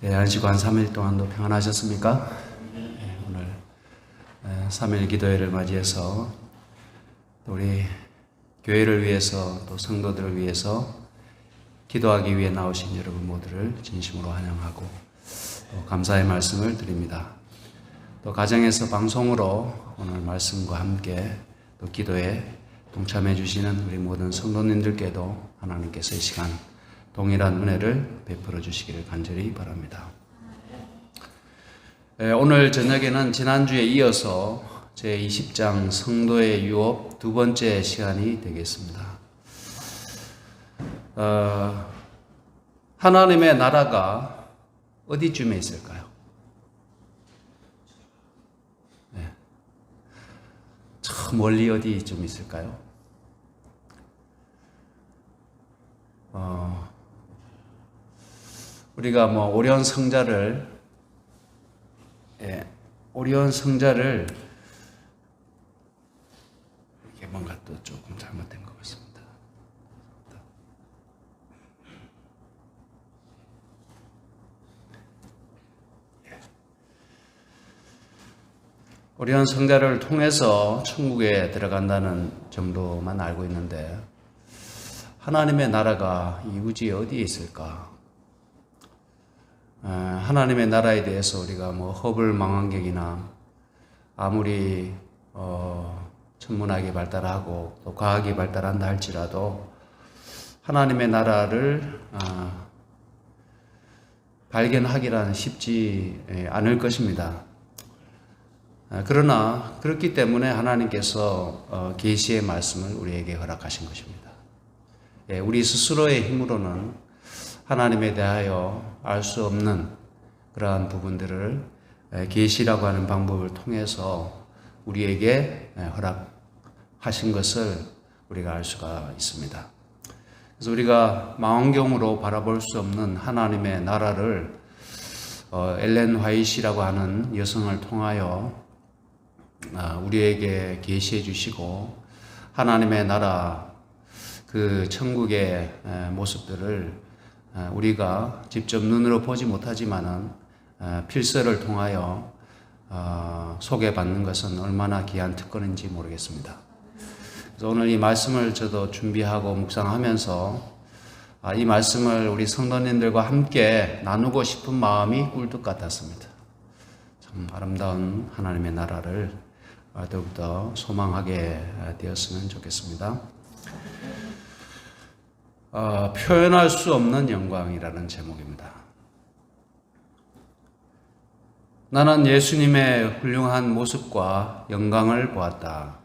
안식구 한 3일 동안도 평안하셨습니까? 오늘 3일 기도회를 맞이해서 우리 교회를 위해서 또 성도들을 위해서 기도하기 위해 나오신 여러분 모두를 진심으로 환영하고 또 감사의 말씀을 드립니다. 또 가정에서 방송으로 오늘 말씀과 함께 또 기도에 동참해 주시는 우리 모든 성도님들께도 하나님께서 이 시간 동일한 은혜를 베풀어 주시기를 간절히 바랍니다. 오늘 저녁에는 지난주에 이어서 제20장 성도의 유업 두 번째 시간이 되겠습니다. 하나님의 나라가 어디쯤에 있을까요? 저 멀리 어디쯤 있을까요? 우리가 오리온 성자를 이게 뭔가 또 조금 잘못된 것 같습니다. 오리온 성자를 통해서 천국에 들어간다는 정도만 알고 있는데 하나님의 나라가 이 우주에 어디에 있을까? 하나님의 나라에 대해서 우리가 허블 망원경이나 아무리 천문학이 발달하고 또 과학이 발달한다 할지라도 하나님의 나라를 발견하기란 쉽지 않을 것입니다. 그러나 그렇기 때문에 하나님께서 계시의 말씀을 우리에게 허락하신 것입니다. 우리 스스로의 힘으로는 하나님에 대하여 알 수 없는 그러한 부분들을 계시라고 하는 방법을 통해서 우리에게 허락하신 것을 우리가 알 수가 있습니다. 그래서 우리가 망원경으로 바라볼 수 없는 하나님의 나라를 엘렌 화이트라고 하는 여성을 통하여 우리에게 계시해 주시고 하나님의 나라 그 천국의 모습들을 우리가 직접 눈으로 보지 못하지만은 필서를 통하여 소개받는 것은 얼마나 귀한 특권인지 모르겠습니다. 그래서 오늘 이 말씀을 저도 준비하고 묵상하면서 이 말씀을 우리 성도님들과 함께 나누고 싶은 마음이 꿀떡 같았습니다. 참 아름다운 하나님의 나라를 더욱더 소망하게 되었으면 좋겠습니다. 표현할 수 없는 영광이라는 제목입니다. 나는 예수님의 훌륭한 모습과 영광을 보았다.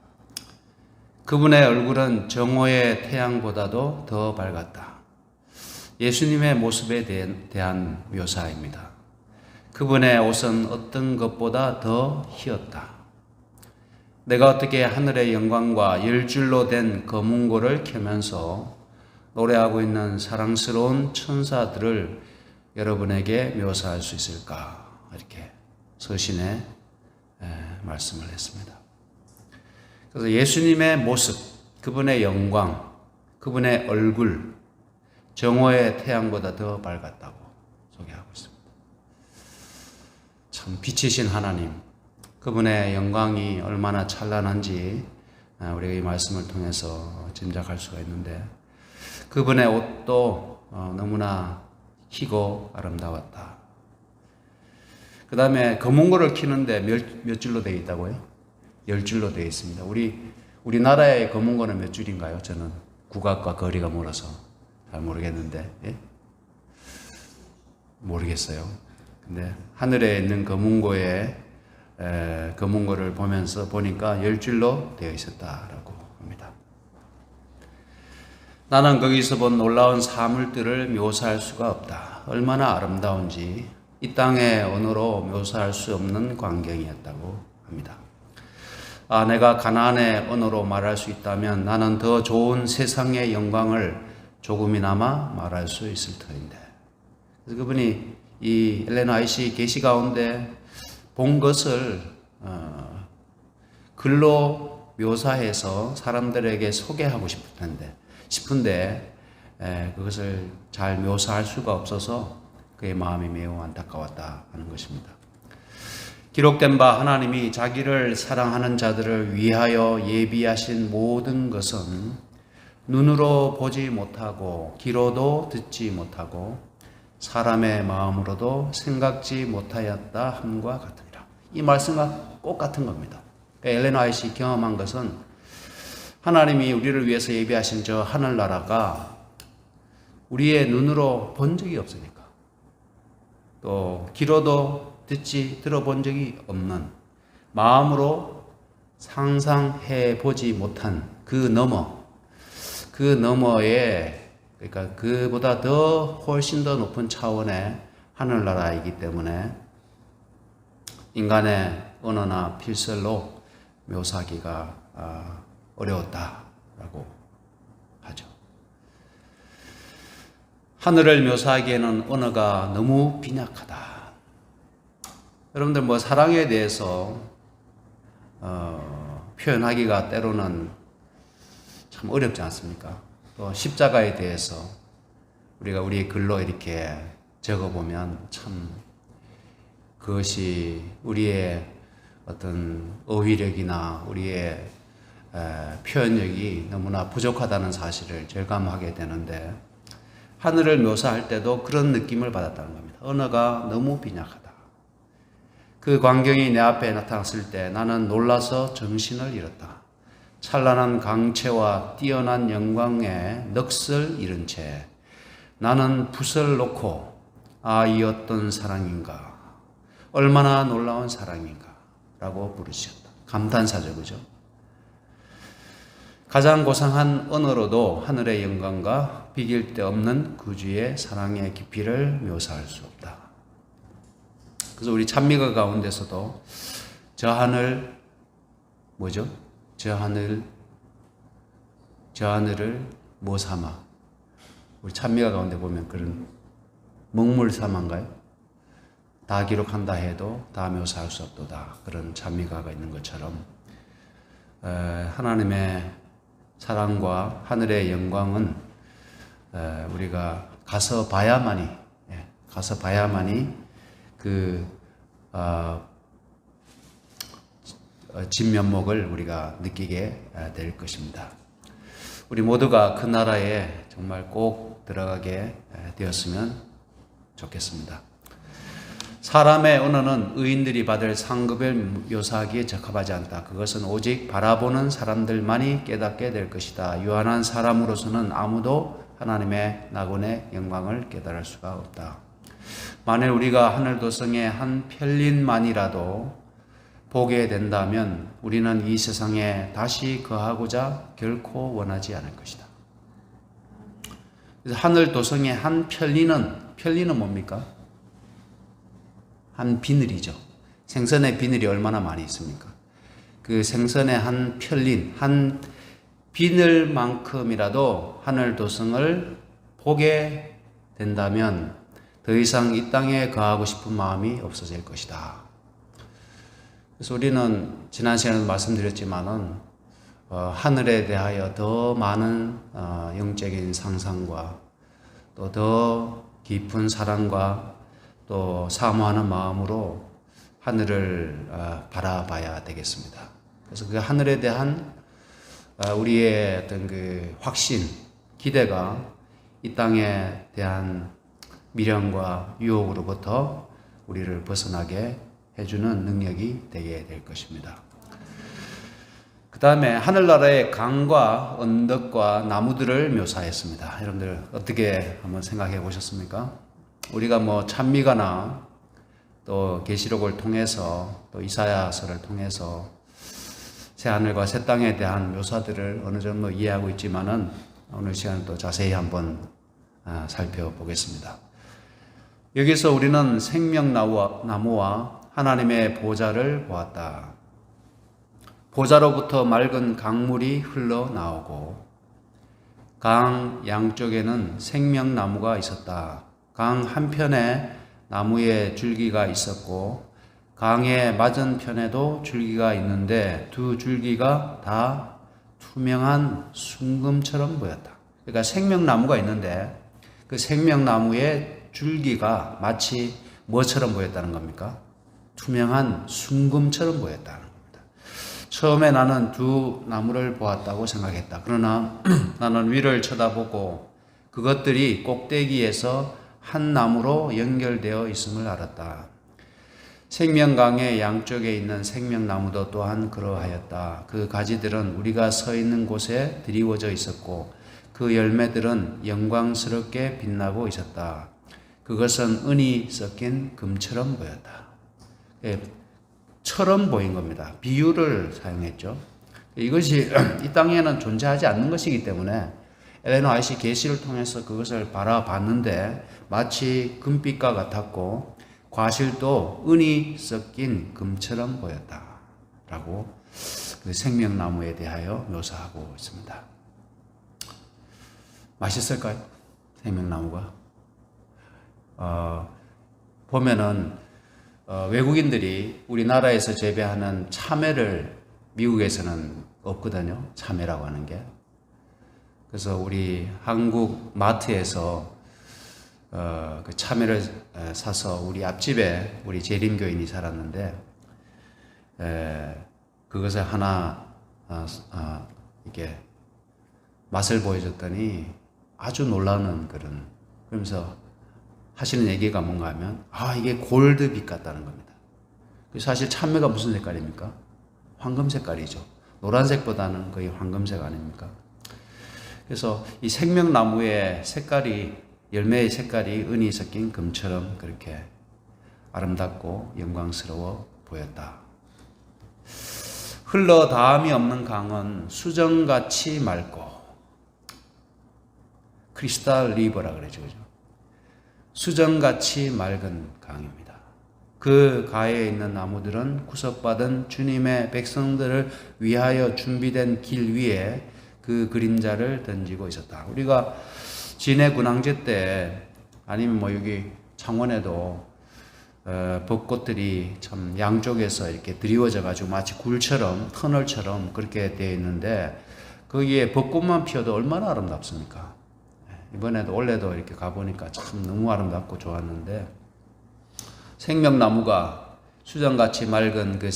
그분의 얼굴은 정오의 태양보다도 더 밝았다. 예수님의 모습에 대한 묘사입니다. 그분의 옷은 어떤 것보다 더 희었다. 내가 어떻게 하늘의 영광과 열줄로 된 검은고를 켜면서 노래하고 있는 사랑스러운 천사들을 여러분에게 묘사할 수 있을까? 이렇게 서신에 말씀을 했습니다. 그래서 예수님의 모습, 그분의 영광, 그분의 얼굴, 정오의 태양보다 더 밝았다고 소개하고 있습니다. 참 빛이신 하나님, 그분의 영광이 얼마나 찬란한지 우리가 이 말씀을 통해서 짐작할 수가 있는데 그분의 옷도 너무나 희고 아름다웠다. 그 다음에 검은고를 키는데 몇 줄로 되어 있다고요? 10줄로 되어 있습니다. 우리나라의 검은고는 몇 줄인가요? 저는 국악과 거리가 멀어서 잘 모르겠는데, 모르겠어요. 근데 하늘에 있는 검은고의 검은고를 보니까 10줄로 되어 있었다라고 합니다. 나는 거기서 본 놀라운 사물들을 묘사할 수가 없다. 얼마나 아름다운지 이 땅의 언어로 묘사할 수 없는 광경이었다고 합니다. 내가 가나안의 언어로 말할 수 있다면 나는 더 좋은 세상의 영광을 조금이나마 말할 수 있을 터인데. 그래서 그분이 이 엘렌 화이트 계시 가운데 본 것을 글로 묘사해서 사람들에게 소개하고 싶은데 그것을 잘 묘사할 수가 없어서 그의 마음이 매우 안타까웠다 하는 것입니다. 기록된 바 하나님이 자기를 사랑하는 자들을 위하여 예비하신 모든 것은 눈으로 보지 못하고 귀로도 듣지 못하고 사람의 마음으로도 생각지 못하였다 함과 같으리라. 이 말씀과 똑같은 겁니다. 엘렌 화이트가 경험한 것은 하나님이 우리를 위해서 예비하신 저 하늘나라가 우리의 눈으로 본 적이 없으니까, 또 귀로도 들어본 적이 없는, 마음으로 상상해 보지 못한 그 너머에, 그러니까 그보다 훨씬 더 높은 차원의 하늘나라이기 때문에 인간의 언어나 필설로 묘사하기가 어려웠다라고 하죠. 하늘을 묘사하기에는 언어가 너무 빈약하다. 여러분들 뭐 사랑에 대해서 표현하기가 때로는 참 어렵지 않습니까? 또 십자가에 대해서 우리가 우리의 글로 이렇게 적어보면 참 그것이 우리의 어떤 어휘력이나 우리의 표현력이 너무나 부족하다는 사실을 절감하게 되는데, 하늘을 묘사할 때도 그런 느낌을 받았다는 겁니다. 언어가 너무 빈약하다. 그 광경이 내 앞에 나타났을 때 나는 놀라서 정신을 잃었다. 찬란한 강체와 뛰어난 영광에 넋을 잃은 채 나는 붓을 놓고 이 어떤 사랑인가, 얼마나 놀라운 사랑인가 라고 부르셨다. 감탄사죠, 그죠? 가장 고상한 언어로도 하늘의 영광과 비길 데 없는 구주의 사랑의 깊이를 묘사할 수 없다. 그래서 우리 찬미가 가운데서도 저 하늘 뭐죠? 저 하늘을 뭐 삼아? 우리 찬미가 가운데 보면 그런 먹물 삼아인가요? 다 기록한다 해도 다 묘사할 수 없도다. 그런 찬미가가 있는 것처럼 하나님의 사랑과 하늘의 영광은 우리가 가서 봐야만이 그 진면목을 우리가 느끼게 될 것입니다. 우리 모두가 그 나라에 정말 꼭 들어가게 되었으면 좋겠습니다. 사람의 언어는 의인들이 받을 상급을 묘사하기에 적합하지 않다. 그것은 오직 바라보는 사람들만이 깨닫게 될 것이다. 유한한 사람으로서는 아무도 하나님의 낙원의 영광을 깨달을 수가 없다. 만일 우리가 하늘 도성의 한 편린만이라도 보게 된다면 우리는 이 세상에 다시 거하고자 결코 원하지 않을 것이다. 그래서 하늘 도성의 한 편리는 뭡니까? 한 비늘이죠. 생선의 비늘이 얼마나 많이 있습니까? 그 생선의 한 비늘만큼이라도 하늘 도성을 보게 된다면 더 이상 이 땅에 거하고 싶은 마음이 없어질 것이다. 그래서 우리는 지난 시간에도 말씀드렸지만은 하늘에 대하여 더 많은 영적인 상상과 또 더 깊은 사랑과 또 사모하는 마음으로 하늘을 바라봐야 되겠습니다. 그래서 그 하늘에 대한 우리의 어떤 그 확신, 기대가 이 땅에 대한 미련과 유혹으로부터 우리를 벗어나게 해주는 능력이 되게 될 것입니다. 그 다음에 하늘나라의 강과 언덕과 나무들을 묘사했습니다. 여러분들 어떻게 한번 생각해 보셨습니까? 우리가 뭐 찬미가나 또 계시록을 통해서 또 이사야서를 통해서 새 하늘과 새 땅에 대한 묘사들을 어느 정도 이해하고 있지만은 오늘 시간에 또 자세히 한번 살펴보겠습니다. 여기서 우리는 생명나무와 하나님의 보좌를 보았다. 보좌로부터 맑은 강물이 흘러나오고 강 양쪽에는 생명나무가 있었다. 강 한편에 나무에 줄기가 있었고 강의 맞은편에도 줄기가 있는데 두 줄기가 다 투명한 순금처럼 보였다. 그러니까 생명나무가 있는데 그 생명나무에 줄기가 마치 뭐처럼 보였다는 겁니까? 투명한 순금처럼 보였다는 겁니다. 처음에 나는 두 나무를 보았다고 생각했다. 그러나 나는 위를 쳐다보고 그것들이 꼭대기에서 한 나무로 연결되어 있음을 알았다. 생명강의 양쪽에 있는 생명나무도 또한 그러하였다. 그 가지들은 우리가 서 있는 곳에 드리워져 있었고 그 열매들은 영광스럽게 빛나고 있었다. 그것은 은이 섞인 금처럼 보였다. 처럼 보인 겁니다. 비유를 사용했죠. 이것이 이 땅에는 존재하지 않는 것이기 때문에 엘렌 화이트 계시를 통해서 그것을 바라봤는데 마치 금빛과 같았고 과실도 은이 섞인 금처럼 보였다라고 그 생명나무에 대하여 묘사하고 있습니다. 맛있을까요? 생명나무가? 보면은 외국인들이 우리나라에서 재배하는 참외를 미국에서는 없거든요. 참외라고 하는 게. 그래서 우리 한국 마트에서 그 참외를 사서 우리 앞집에 우리 재림교인이 살았는데 그것을 하나 이렇게 맛을 보여줬더니 아주 놀라는 그런, 그러면서 하시는 얘기가 뭔가 하면 이게 골드빛 같다는 겁니다. 사실 참외가 무슨 색깔입니까? 황금 색깔이죠. 노란색보다는 거의 황금색 아닙니까? 그래서 이 생명나무의 색깔이, 열매의 색깔이 은이 섞인 금처럼 그렇게 아름답고 영광스러워 보였다. 흘러 닿음이 없는 강은 수정같이 맑고, 크리스탈 리버라 그러죠, 그죠? 수정같이 맑은 강입니다. 그 가에 있는 나무들은 구속받은 주님의 백성들을 위하여 준비된 길 위에 그 그림자를 던지고 있었다. 우리가 진해 군항제 때, 아니면 여기 창원에도 벚꽃들이 참 양쪽에서 이렇게 드리워져 가지고 마치 굴처럼, 터널처럼 그렇게 되어 있는데 거기에 벚꽃만 피어도 얼마나 아름답습니까? 이번에도 원래도 이렇게 가보니까 참 너무 아름답고 좋았는데, 생명나무가 수정같이 맑은 그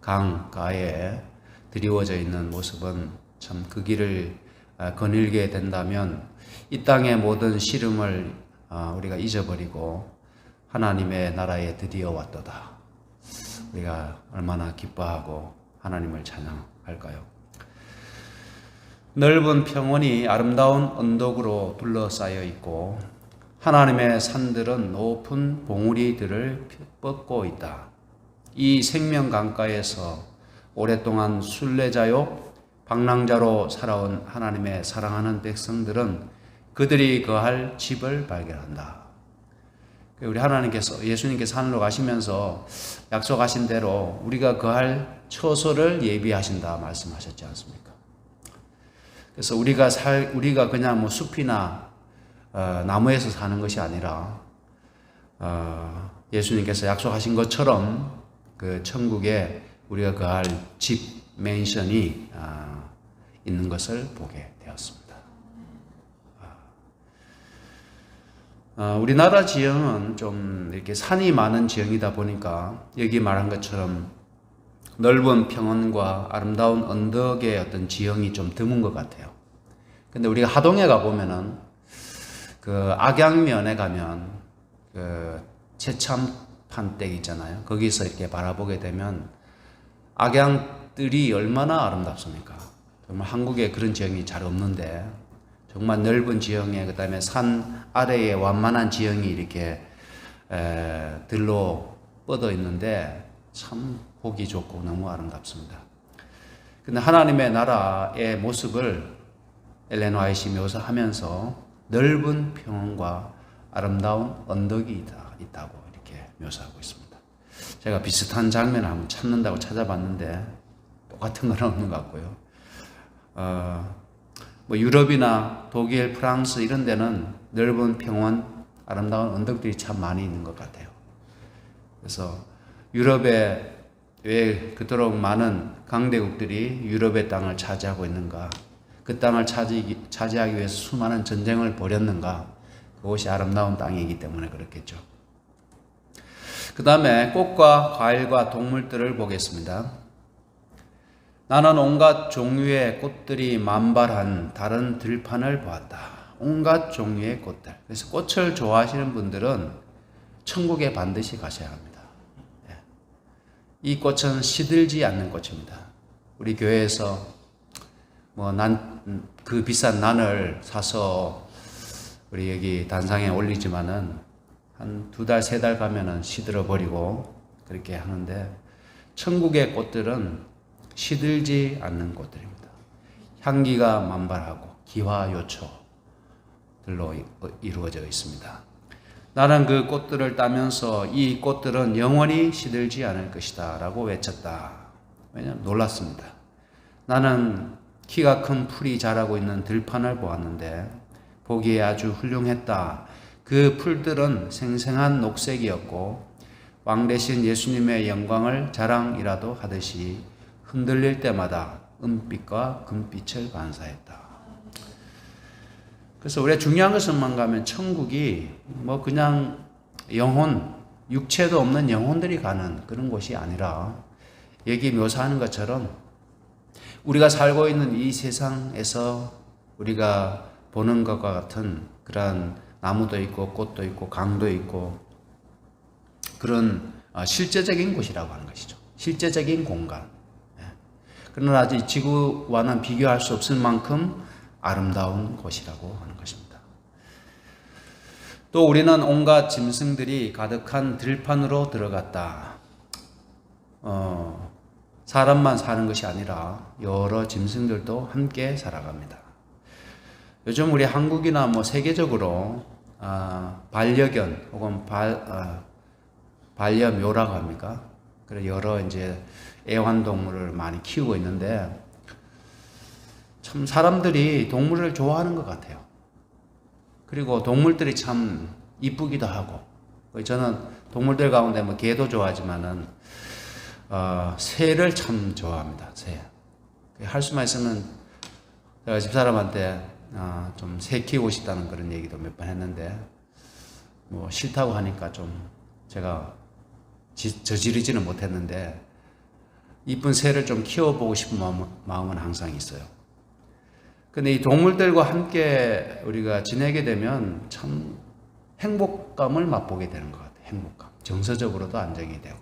강가에 드리워져 있는 모습은 참 그 길을 거닐게 된다면 이 땅의 모든 시름을 우리가 잊어버리고 하나님의 나라에 드디어 왔도다. 우리가 얼마나 기뻐하고 하나님을 찬양할까요? 넓은 평원이 아름다운 언덕으로 둘러싸여 있고 하나님의 산들은 높은 봉우리들을 뻗고 있다. 이 생명강가에서 오랫동안 순례자요 방랑자로 살아온 하나님의 사랑하는 백성들은 그들이 거할 집을 발견한다. 우리 하나님께서, 예수님께서 하늘로 가시면서 약속하신 대로 우리가 거할 처소를 예비하신다 말씀하셨지 않습니까? 그래서 우리가 그냥 숲이나 나무에서 사는 것이 아니라 예수님께서 약속하신 것처럼 그 천국에 우리가 거할 집, 맨션이 있는 것을 보게 되었습니다. 우리나라 지형은 좀 이렇게 산이 많은 지형이다 보니까 여기 말한 것처럼 넓은 평원과 아름다운 언덕의 어떤 지형이 좀 드문 것 같아요. 근데 우리가 하동에 가보면은 그 악양면에 가면 그 최참판댁 있잖아요. 거기서 이렇게 바라보게 되면 악양들이 얼마나 아름답습니까? 정말 한국에 그런 지형이 잘 없는데 정말 넓은 지형에, 그 다음에 산 아래에 완만한 지형이 이렇게 들로 뻗어 있는데 참 보기 좋고 너무 아름답습니다. 근데 하나님의 나라의 모습을 엘렌 화이트가 묘사하면서 넓은 평원과 아름다운 언덕이 있다고 이렇게 묘사하고 있습니다. 제가 비슷한 장면을 한번 찾는다고 찾아봤는데 똑같은 건 없는 것 같고요. 유럽이나 독일, 프랑스 이런 데는 넓은 평원, 아름다운 언덕들이 참 많이 있는 것 같아요. 그래서 유럽에 왜 그토록 많은 강대국들이 유럽의 땅을 차지하고 있는가? 그 땅을 차지하기 위해서 수많은 전쟁을 벌였는가? 그것이 아름다운 땅이기 때문에 그렇겠죠. 그 다음에 꽃과 과일과 동물들을 보겠습니다. 나는 온갖 종류의 꽃들이 만발한 다른 들판을 보았다. 온갖 종류의 꽃들. 그래서 꽃을 좋아하시는 분들은 천국에 반드시 가셔야 합니다. 이 꽃은 시들지 않는 꽃입니다. 우리 교회에서 그 비싼 난을 사서 우리 여기 단상에 올리지만은 한 2달, 3달 가면은 시들어 버리고 그렇게 하는데, 천국의 꽃들은 시들지 않는 꽃들입니다. 향기가 만발하고 기화요초들로 이루어져 있습니다. 나는 그 꽃들을 따면서 이 꽃들은 영원히 시들지 않을 것이다 라고 외쳤다. 왜냐하면 놀랐습니다. 나는 키가 큰 풀이 자라고 있는 들판을 보았는데 보기에 아주 훌륭했다. 그 풀들은 생생한 녹색이었고 왕 대신 예수님의 영광을 자랑이라도 하듯이 흔들릴 때마다 은빛과 금빛을 반사했다. 그래서 우리가 중요한 것은만 가면 천국이 그냥 영혼, 육체도 없는 영혼들이 가는 그런 곳이 아니라, 여기 묘사하는 것처럼 우리가 살고 있는 이 세상에서 우리가 보는 것과 같은 그런 나무도 있고 꽃도 있고 강도 있고 그런 실제적인 곳이라고 하는 것이죠. 실제적인 공간. 그러나 아직 지구와는 비교할 수 없을 만큼 아름다운 곳이라고 하는 것입니다. 또 우리는 온갖 짐승들이 가득한 들판으로 들어갔다. 사람만 사는 것이 아니라 여러 짐승들도 함께 살아갑니다. 요즘 우리 한국이나 세계적으로 반려견 혹은 반려묘라고 합니까? 그래 여러 이제 애완동물을 많이 키우고 있는데, 참 사람들이 동물을 좋아하는 것 같아요. 그리고 동물들이 참 이쁘기도 하고, 저는 동물들 가운데 개도 좋아하지만은 새를 참 좋아합니다. 새. 할 수만 있으면 제가 집사람한테 좀 새 키우고 싶다는 그런 얘기도 몇 번 했는데 싫다고 하니까 좀 제가 저지르지는 못했는데, 이쁜 새를 좀 키워보고 싶은 마음은 항상 있어요. 근데 이 동물들과 함께 우리가 지내게 되면 참 행복감을 맛보게 되는 것 같아요. 행복감. 정서적으로도 안정이 되고,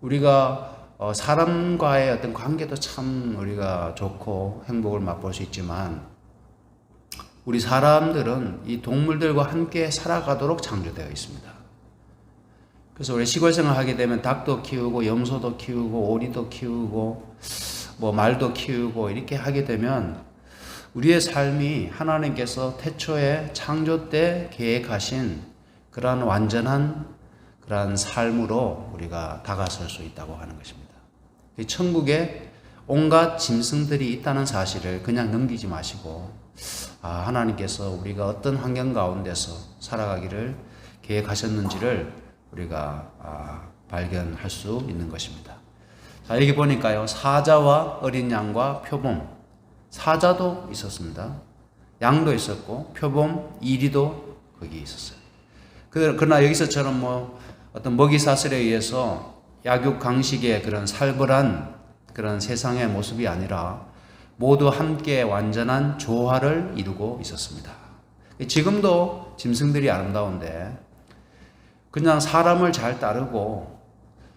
우리가 사람과의 어떤 관계도 참 우리가 좋고 행복을 맛볼 수 있지만, 우리 사람들은 이 동물들과 함께 살아가도록 창조되어 있습니다. 그래서 우리 시골 생활 하게 되면 닭도 키우고 염소도 키우고 오리도 키우고 말도 키우고 이렇게 하게 되면 우리의 삶이 하나님께서 태초에 창조 때 계획하신 그러한 완전한 그러한 삶으로 우리가 다가설 수 있다고 하는 것입니다. 천국에 온갖 짐승들이 있다는 사실을 그냥 넘기지 마시고, 하나님께서 우리가 어떤 환경 가운데서 살아가기를 계획하셨는지를 우리가 발견할 수 있는 것입니다. 자, 여기 보니까요, 사자와 어린 양과 표범, 사자도 있었습니다. 양도 있었고 표범, 이리도 거기 있었어요. 그러나 여기서처럼 어떤 먹이 사슬에 의해서 약육 강식의 그런 살벌한 그런 세상의 모습이 아니라 모두 함께 완전한 조화를 이루고 있었습니다. 지금도 짐승들이 아름다운데 그냥 사람을 잘 따르고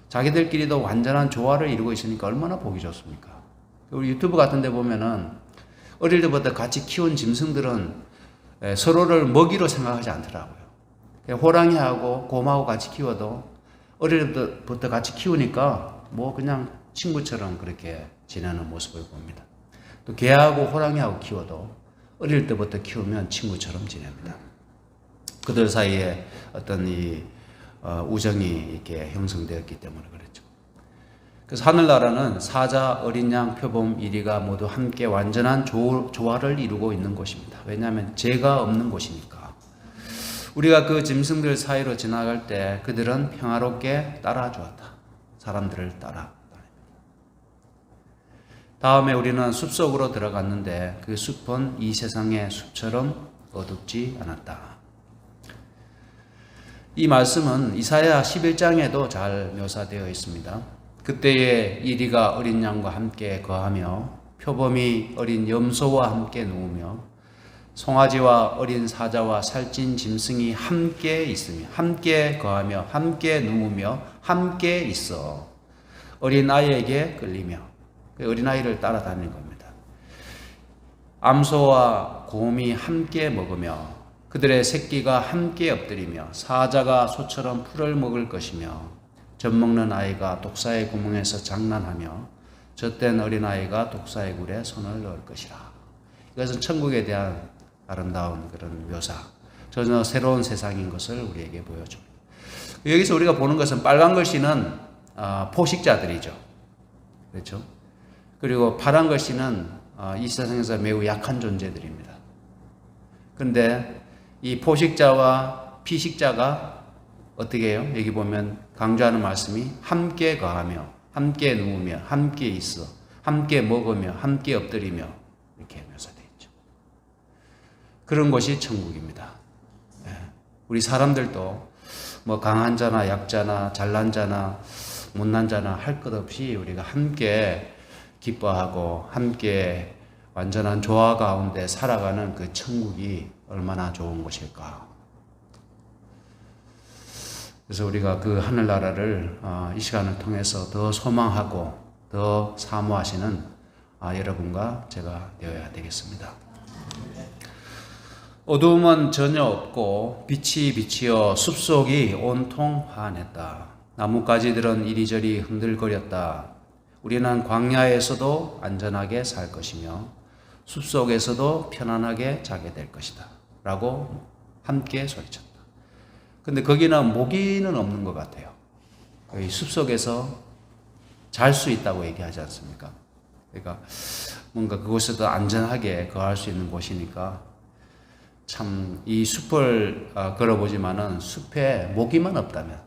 자기들끼리도 완전한 조화를 이루고 있으니까 얼마나 보기 좋습니까? 우리 유튜브 같은 데 보면은 어릴 때부터 같이 키운 짐승들은 서로를 먹이로 생각하지 않더라고요. 호랑이하고 곰하고 같이 키워도 어릴 때부터 같이 키우니까 그냥 친구처럼 그렇게 지내는 모습을 봅니다. 또 개하고 호랑이하고 키워도 어릴 때부터 키우면 친구처럼 지냅니다. 그들 사이에 어떤 우정이 이렇게 형성되었기 때문에 그렇죠. 그래서 하늘나라는 사자, 어린 양, 표범, 이리가 모두 함께 완전한 조화를 이루고 있는 곳입니다. 왜냐하면 죄가 없는 곳이니까. 우리가 그 짐승들 사이로 지나갈 때 그들은 평화롭게 따라주었다. 사람들을 따라. 다음에 우리는 숲속으로 들어갔는데 그 숲은 이 세상의 숲처럼 어둡지 않았다. 이 말씀은 이사야 11장에도 잘 묘사되어 있습니다. 그때에 이리가 어린 양과 함께 거하며 표범이 어린 염소와 함께 누우며 송아지와 어린 사자와 살찐 짐승이 함께 있으며 함께 거하며 함께 누우며 함께 있어 어린 아이에게 끌리며 어린 아이를 따라다니는 겁니다. 암소와 곰이 함께 먹으며 그들의 새끼가 함께 엎드리며 사자가 소처럼 풀을 먹을 것이며 젖먹는 아이가 독사의 구멍에서 장난하며 젖된 어린아이가 독사의 굴에 손을 넣을 것이라. 이것은 천국에 대한 아름다운 그런 묘사, 전혀 새로운 세상인 것을 우리에게 보여줍니다. 여기서 우리가 보는 것은 빨간 글씨는 포식자들이죠. 그렇죠? 그리고 파란 글씨는 이 세상에서 매우 약한 존재들입니다. 그런데 이 포식자와 피식자가 어떻게 해요? 여기 보면 강조하는 말씀이 함께 거하며 함께 누우며 함께 있어 함께 먹으며 함께 엎드리며 이렇게 묘사되어 있죠. 그런 것이 천국입니다. 우리 사람들도 뭐 강한 자나 약자나 잘난 자나 못난 자나 할 것 없이 우리가 함께 기뻐하고 함께 완전한 조화 가운데 살아가는 그 천국이 얼마나 좋은 것일까. 그래서 우리가 그 하늘나라를 이 시간을 통해서 더 소망하고 더 사모하시는 여러분과 제가 되어야 되겠습니다. 어두움은 전혀 없고 빛이 비치어 숲속이 온통 환했다. 나뭇가지들은 이리저리 흔들거렸다. 우리는 광야에서도 안전하게 살 것이며 숲속에서도 편안하게 자게 될 것이다 라고 함께 소리쳤다. 근데 거기는 모기는 없는 것 같아요. 숲속에서 잘 수 있다고 얘기하지 않습니까? 그러니까 뭔가 그곳에도 안전하게 거할 수 있는 곳이니까 참 이 숲을 걸어보지만은 숲에 모기만 없다면,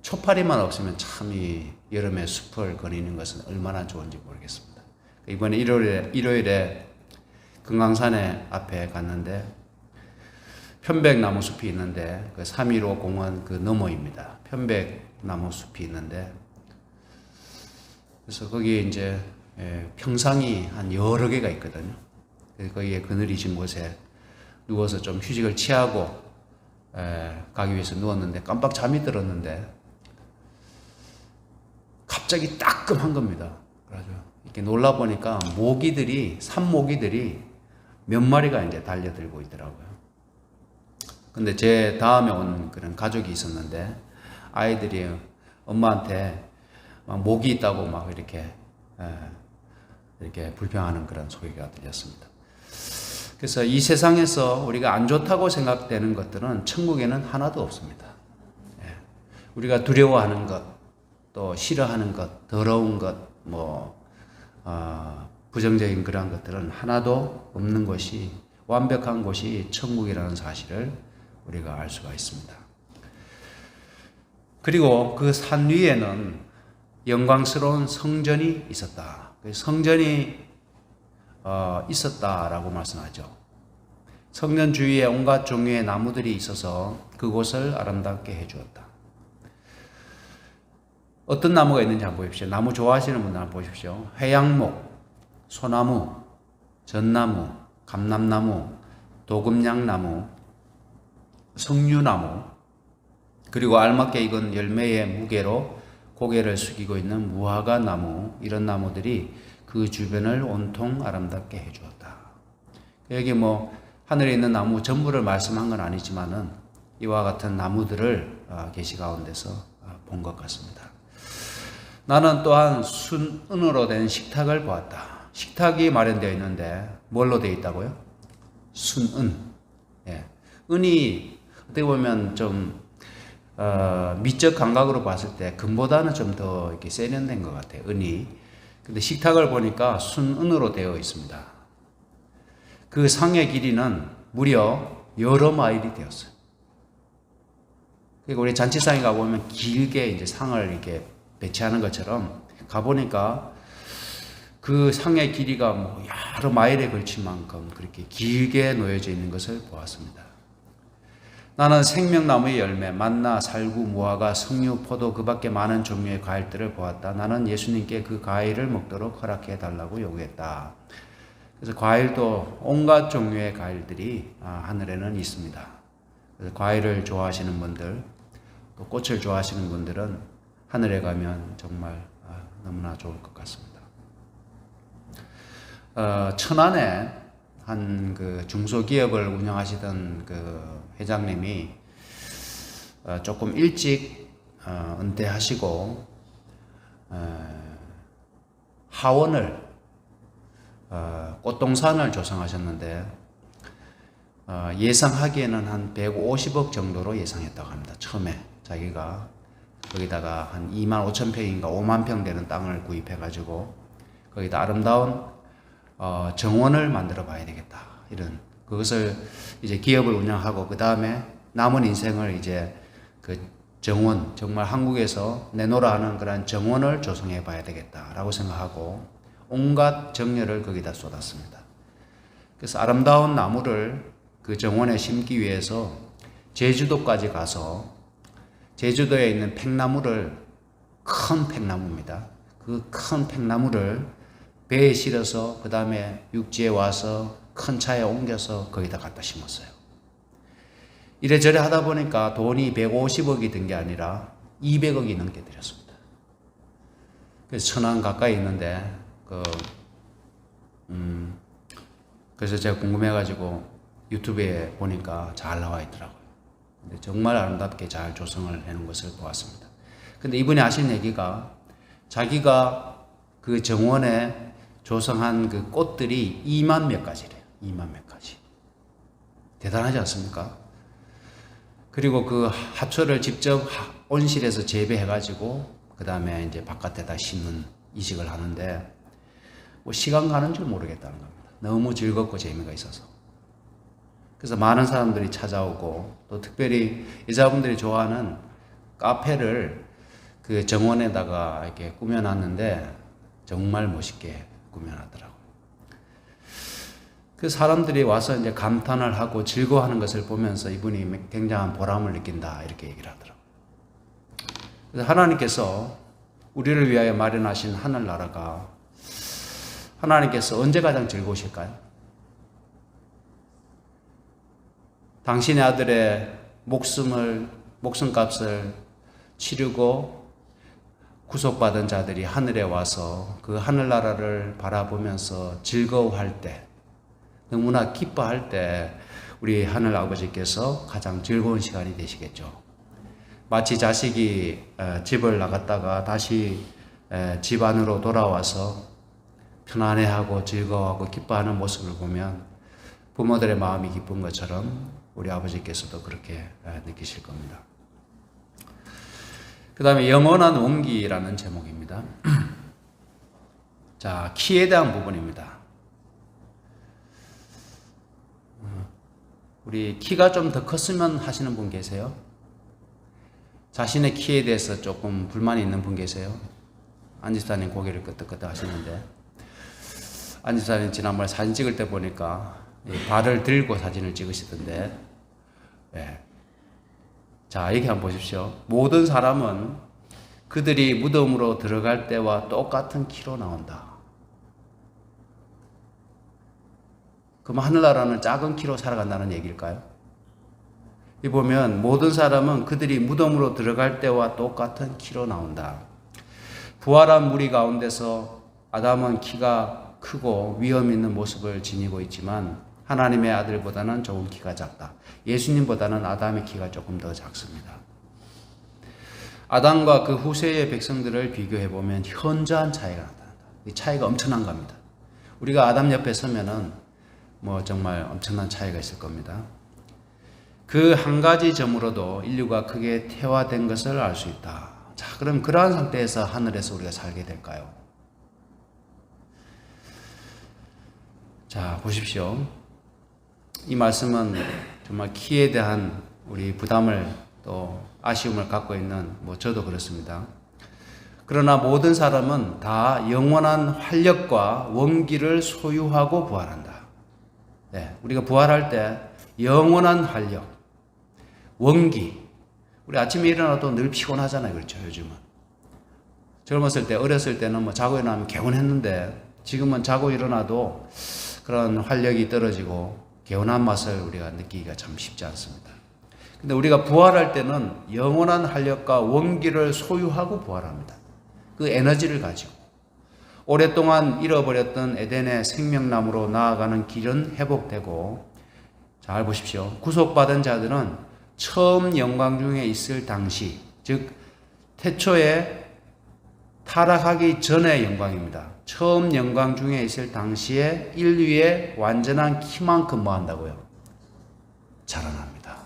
초파리만 없으면 참 이 여름에 숲을 거니는 것은 얼마나 좋은지 모르겠습니다. 이번에 일요일에 금강산에 앞에 갔는데 편백나무 숲이 있는데 그 315 공원 그 너머입니다. 편백나무 숲이 있는데 그래서 거기에 이제 평상이 한 여러 개가 있거든요. 그래서 거기에 그늘이 진 곳에 누워서 좀 휴식을 취하고 가기 위해서 누웠는데 깜빡 잠이 들었는데 갑자기 따끔한 겁니다. 그래서 이렇게 놀라 보니까 산모기들이 몇 마리가 이제 달려들고 있더라고요. 근데 제 다음에 온 그런 가족이 있었는데 아이들이 엄마한테 막 모기 있다고 막 이렇게 불평하는 그런 소리가 들렸습니다. 그래서 이 세상에서 우리가 안 좋다고 생각되는 것들은 천국에는 하나도 없습니다. 우리가 두려워하는 것, 또 싫어하는 것, 더러운 것, 부정적인 그런 것들은 하나도 없는 것이, 완벽한 곳이 천국이라는 사실을 우리가 알 수가 있습니다. 그리고 그 산 위에는 영광스러운 성전이 있었다. 성전이 있었다라고 말씀하죠. 성전 주위에 온갖 종류의 나무들이 있어서 그곳을 아름답게 해주었다. 어떤 나무가 있는지 한번 보십시오. 나무 좋아하시는 분들 한번 보십시오. 회양목, 소나무, 전나무, 감람나무, 도금냥나무, 석류나무, 그리고 알맞게 익은 열매의 무게로 고개를 숙이고 있는 무화과 나무, 이런 나무들이 그 주변을 온통 아름답게 해주었다. 여기 하늘에 있는 나무 전부를 말씀한 건 아니지만은 이와 같은 나무들을 계시 가운데서 본 것 같습니다. 나는 또한 순은으로 된 식탁을 보았다. 식탁이 마련되어 있는데 뭘로 되어 있다고요? 순은. 은이 어떻게 보면 좀 미적 감각으로 봤을 때 금보다는 좀 더 이렇게 세련된 것 같아요. 은이. 근데 식탁을 보니까 순은으로 되어 있습니다. 그 상의 길이는 무려 여러 마일이 되었어요. 그리고 우리 잔치상에 가보면 길게 이제 상을 이렇게 배치하는 것처럼 가보니까 그 상의 길이가 여러 마일에 걸칠 만큼 그렇게 길게 놓여져 있는 것을 보았습니다. 나는 생명나무의 열매, 만나, 살구, 무화과, 석류, 포도 그 밖에 많은 종류의 과일들을 보았다. 나는 예수님께 그 과일을 먹도록 허락해 달라고 요구했다. 그래서 과일도 온갖 종류의 과일들이 하늘에는 있습니다. 그래서 과일을 좋아하시는 분들, 또 꽃을 좋아하시는 분들은 하늘에 가면 정말 너무나 좋을 것 같습니다. 천안에 한 그 중소기업을 운영하시던 그 회장님이 조금 일찍 은퇴하시고 하원을 꽃동산을 조성하셨는데 예상하기에는 한 150억 정도로 예상했다고 합니다. 처음에 자기가 거기다가 한 2만 5천 평인가 5만 평 되는 땅을 구입해 가지고 거기다 아름다운 정원을 만들어 봐야 되겠다. 이런 그것을 이제 기업을 운영하고 그 다음에 남은 인생을 이제 그 정원, 정말 한국에서 내놓으라 하는 그런 정원을 조성해 봐야 되겠다라고 생각하고 온갖 정열을 거기다 쏟았습니다. 그래서 아름다운 나무를 그 정원에 심기 위해서 제주도까지 가서 제주도에 있는 팽나무를, 큰 팽나무입니다. 그 큰 팽나무를 배에 실어서 그 다음에 육지에 와서 큰 차에 옮겨서 거기다 갖다 심었어요. 이래저래 하다 보니까 돈이 150억이 든 게 아니라 200억이 넘게 들였습니다. 그래서 천안 가까이 있는데 그래서 제가 궁금해가지고 유튜브에 보니까 잘 나와 있더라고요. 근데 정말 아름답게 잘 조성을 해놓은 것을 보았습니다. 근데 이분이 하신 얘기가 자기가 그 정원에 조성한 그 꽃들이 2만 몇 가지래요. 2만 몇 가지. 대단하지 않습니까? 그리고 그 하초를 직접 온실에서 재배해가지고 그 다음에 이제 바깥에다 심는 이식을 하는데 뭐 시간 가는 줄 모르겠다는 겁니다. 너무 즐겁고 재미가 있어서. 그래서 많은 사람들이 찾아오고 또 특별히 여자분들이 좋아하는 카페를 그 정원에다가 이렇게 꾸며놨는데 정말 멋있게 꾸며놨더라고요. 그 사람들이 와서 이제 감탄을 하고 즐거워하는 것을 보면서 이분이 굉장한 보람을 느낀다 이렇게 얘기를 하더라고요. 그래서 하나님께서 우리를 위하여 마련하신 하늘나라가 하나님께서 언제 가장 즐거우실까요? 당신의 아들의 목숨값을 치르고 구속받은 자들이 하늘에 와서 그 하늘나라를 바라보면서 즐거워할 때, 너무나 기뻐할 때 우리 하늘 아버지께서 가장 즐거운 시간이 되시겠죠. 마치 자식이 집을 나갔다가 다시 집 안으로 돌아와서 편안해하고 즐거워하고 기뻐하는 모습을 보면 부모들의 마음이 기쁜 것처럼 우리 아버지께서도 그렇게 느끼실 겁니다. 그 다음에 영원한 온기라는 제목입니다. 자, 키에 대한 부분입니다. 우리 키가 좀 더 컸으면 하시는 분 계세요? 자신의 키에 대해서 조금 불만이 있는 분 계세요? 안지사님 고개를 끄덕끄덕 하시는데, 안지사님 지난번에 사진 찍을 때 보니까 발을 들고 사진을 찍으시던데, 네. 자, 여기 한번 보십시오. 모든 사람은 그들이 무덤으로 들어갈 때와 똑같은 키로 나온다. 그럼 하늘나라는 작은 키로 살아간다는 얘기일까요? 이 보면 모든 사람은 그들이 무덤으로 들어갈 때와 똑같은 키로 나온다. 부활한 무리 가운데서 아담은 키가 크고 위험 있는 모습을 지니고 있지만 하나님의 아들보다는 조금 키가 작다. 예수님보다는 아담의 키가 조금 더 작습니다. 아담과 그 후세의 백성들을 비교해보면 현저한 차이가 나타난다. 이 차이가 엄청난 겁니다. 우리가 아담 옆에 서면은 뭐 정말 엄청난 차이가 있을 겁니다. 그 한 가지 점으로도 인류가 크게 태화된 것을 알 수 있다. 자, 그럼 그러한 상태에서 하늘에서 우리가 살게 될까요? 자, 보십시오. 이 말씀은 정말 키에 대한 우리 부담을 또 아쉬움을 갖고 있는 저도 그렇습니다. 그러나 모든 사람은 다 영원한 활력과 원기를 소유하고 부활한다. 네, 우리가 부활할 때 영원한 활력, 원기. 우리 아침에 일어나도 늘 피곤하잖아요. 그렇죠, 요즘은. 젊었을 때, 어렸을 때는 뭐 자고 일어나면 개운했는데, 지금은 자고 일어나도 그런 활력이 떨어지고 개운한 맛을 우리가 느끼기가 참 쉽지 않습니다. 근데 우리가 부활할 때는 영원한 활력과 원기를 소유하고 부활합니다. 그 에너지를 가지고 오랫동안 잃어버렸던 에덴의 생명나무로 나아가는 길은 회복되고, 잘 보십시오. 구속받은 자들은 처음 영광 중에 있을 당시, 즉 태초에 타락하기 전의 영광입니다. 처음 영광 중에 있을 당시에 인류의 완전한 키만큼 뭐 한다고요? 자라납니다.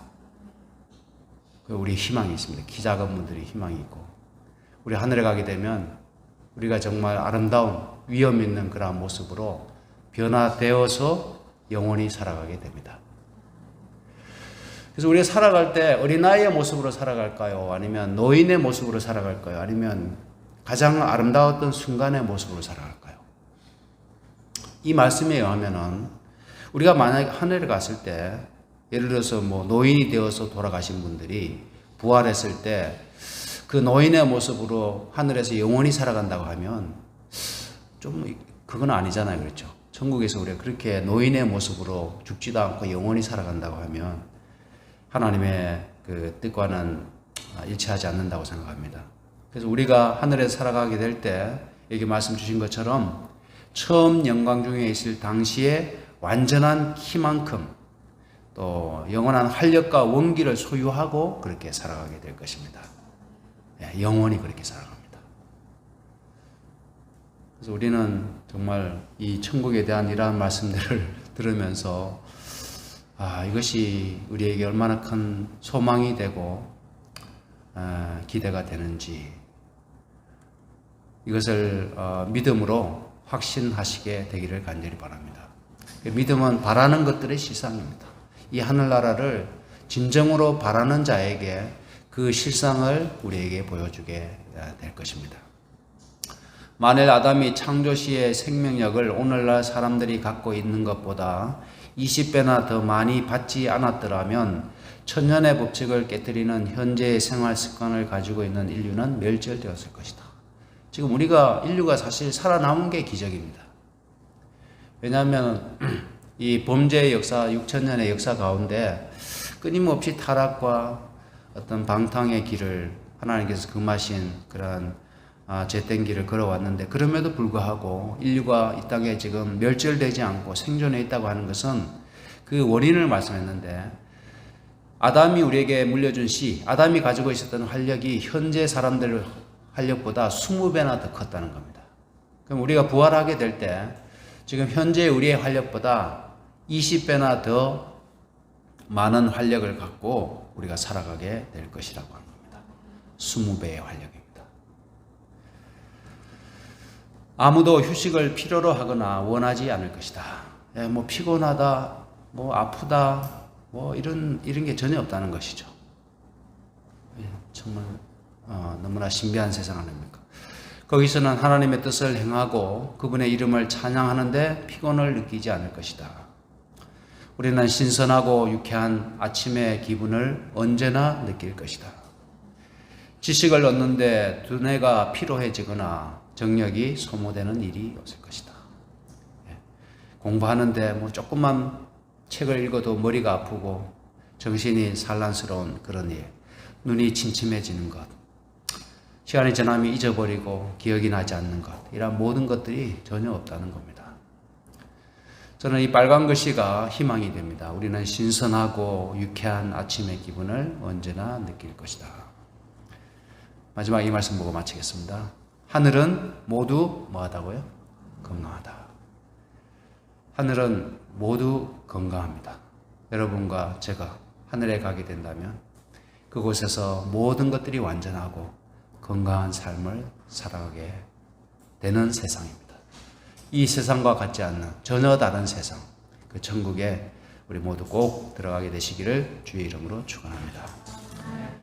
우리 희망이 있습니다. 키 작은 분들이 희망이 있고, 우리 하늘에 가게 되면 우리가 정말 아름다운 위엄 있는 그러한 모습으로 변화되어서 영원히 살아가게 됩니다. 그래서 우리가 살아갈 때 어린아이의 모습으로 살아갈까요? 아니면 노인의 모습으로 살아갈까요? 아니면 가장 아름다웠던 순간의 모습으로 살아갈까요? 이 말씀에 의하면은 우리가 만약에 하늘에 갔을 때, 예를 들어서 뭐 노인이 되어서 돌아가신 분들이 부활했을 때 그 노인의 모습으로 하늘에서 영원히 살아간다고 하면 좀 그건 아니잖아요. 그렇죠? 천국에서 우리가 그렇게 노인의 모습으로 죽지도 않고 영원히 살아간다고 하면 하나님의 그 뜻과는 일치하지 않는다고 생각합니다. 그래서 우리가 하늘에서 살아가게 될 때 여기 말씀 주신 것처럼 처음 영광 중에 있을 당시에 완전한 키만큼 또 영원한 활력과 원기를 소유하고 그렇게 살아가게 될 것입니다. 영원히 그렇게 살아갑니다. 그래서 우리는 정말 이 천국에 대한 이러한 말씀들을 들으면서 이것이 우리에게 얼마나 큰 소망이 되고 기대가 되는지, 이것을 믿음으로 확신하시게 되기를 간절히 바랍니다. 믿음은 바라는 것들의 실상입니다. 이 하늘나라를 진정으로 바라는 자에게 그 실상을 우리에게 보여주게 될 것입니다. 만일 아담이 창조 시의 생명력을 오늘날 사람들이 갖고 있는 것보다 20배나 더 많이 받지 않았더라면 천년의 법칙을 깨뜨리는 현재의 생활 습관을 가지고 있는 인류는 멸절되었을 것이다. 지금 인류가 사실 살아남은 게 기적입니다. 왜냐하면 이 범죄의 역사, 6천년의 역사 가운데 끊임없이 타락과 어떤 방탕의 길을 하나님께서 금하신 그런 죄된 길을 걸어왔는데, 그럼에도 불구하고 인류가 이 땅에 지금 멸절되지 않고 생존해 있다고 하는 것은 그 원인을 말씀했는데, 아담이 우리에게 물려준 아담이 가지고 있었던 활력이 현재 사람들 활력보다 20배나 더 컸다는 겁니다. 그럼 우리가 부활하게 될 때 지금 현재 우리의 활력보다 20배나 더 많은 활력을 갖고 우리가 살아가게 될 것이라고 하는 겁니다. 20배의 활력입니다. 아무도 휴식을 필요로 하거나 원하지 않을 것이다. 뭐 피곤하다, 뭐 아프다, 뭐 이런 게 전혀 없다는 것이죠. 정말 너무나 신비한 세상 아닙니까? 거기서는 하나님의 뜻을 행하고 그분의 이름을 찬양하는데 피곤을 느끼지 않을 것이다. 우리는 신선하고 유쾌한 아침의 기분을 언제나 느낄 것이다. 지식을 얻는데 두뇌가 피로해지거나 정력이 소모되는 일이 없을 것이다. 공부하는데 뭐 조금만 책을 읽어도 머리가 아프고 정신이 산란스러운 그런 일, 눈이 침침해지는 것, 시간이 지나면 잊어버리고 기억이 나지 않는 것, 이런 모든 것들이 전혀 없다는 겁니다. 저는 이 빨간 글씨가 희망이 됩니다. 우리는 신선하고 유쾌한 아침의 기분을 언제나 느낄 것이다. 마지막 이 말씀 보고 마치겠습니다. 하늘은 모두 뭐하다고요? 건강하다. 하늘은 모두 건강합니다. 여러분과 제가 하늘에 가게 된다면 그곳에서 모든 것들이 완전하고 건강한 삶을 살아가게 되는 세상입니다. 이 세상과 같지 않는 전혀 다른 세상, 그 천국에 우리 모두 꼭 들어가게 되시기를 주의 이름으로 축원합니다.